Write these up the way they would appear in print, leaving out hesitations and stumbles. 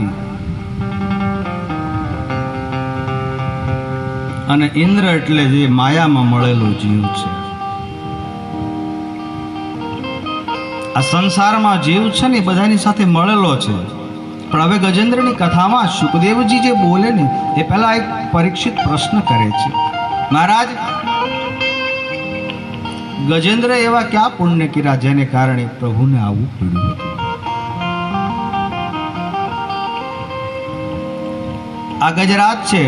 હાથી અને ઇન્દ્ર એટલે જે માયામાં મળેલો જીવ છે. આ સંસારમાં જીવ છે ને બધાની સાથે મળેલો છે. પણ હવે ગજેન્દ્રની કથામાં સુખદેવજી જે બોલે ને એ પહેલા એક પરીક્ષિત પ્રશ્ન કરે છે. મહારાજ, ગજેન્દ્ર એવા ક્યાં પુણ્ય કર્યા જેને કારણે પ્રભુને આવવું પડ્યું હતું? આ ગજરાજ છે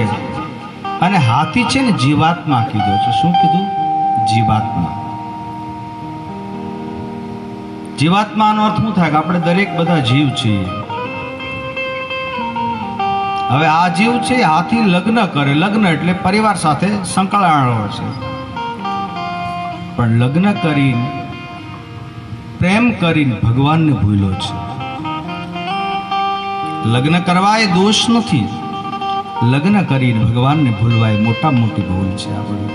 અને હાથી છે ને જીવાત્મા કીધો છે. શું કીધું? જીવાત્મા. જીવાત્માનો અર્થ શું થાય કે આપણે દરેક બધા જીવ છીએ. હવે આ જીવ છે હાથી લગ્ન કરે. લગ્ન એટલે પરિવાર સાથે સંકળાયેલો છે. પણ લગ્ન કરીને પ્રેમ કરીને ભગવાનને ભૂલ્યો છે. લગ્ન કરવા એ દોષ નથી. લગ્ન કરીને ભગવાનને ભૂલવા એ મોટા મોટી ભૂલ છે. આપણે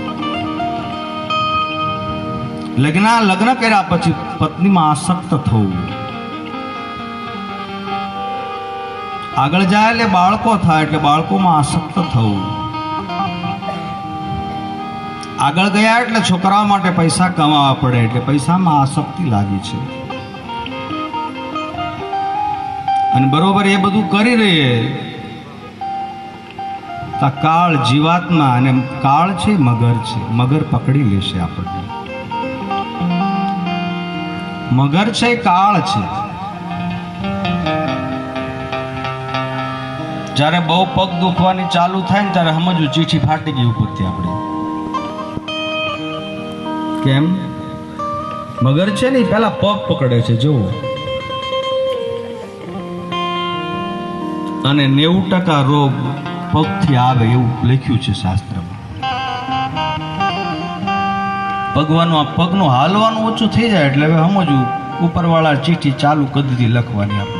લગ્ન કર્યા પછી પત્નીમાં આસક્ત થવું, આગળ જાય એટલે બાળકો થાય એટલે બાળકોમાં આસક્ત થવું, આગળ ગયા એટલે છોકરાઓ માટે પૈસા કમાવા પડે એટલે પૈસામાં આસક્તિ લાગી છે. અને બરોબર એ બધું કરી રહીએ તો કાળ જીવાત્મા અને કાળ છે મગર છે. મગર પકડી લેશે આપણને. મગર છે કાળ છે. જ્યારે બહુ પગ દુખવાની ચાલુ થાય ને ત્યારે સમજવું ચીઠી ફાટી ગઈ ઉપરથી. આપણે કેમ? મગર છે ને પેલા પગ પકડે છે જુઓ. અને 90% રોગ પગથી આવે એવું લખ્યું છે શાસ્ત્રમાં. પગનું હાલવાનું ઓછું થઈ જાય એટલે હવે સમજવું ઉપરવાળા ચીઠી ચાલુ કરી દીધી લખવાની આપણે.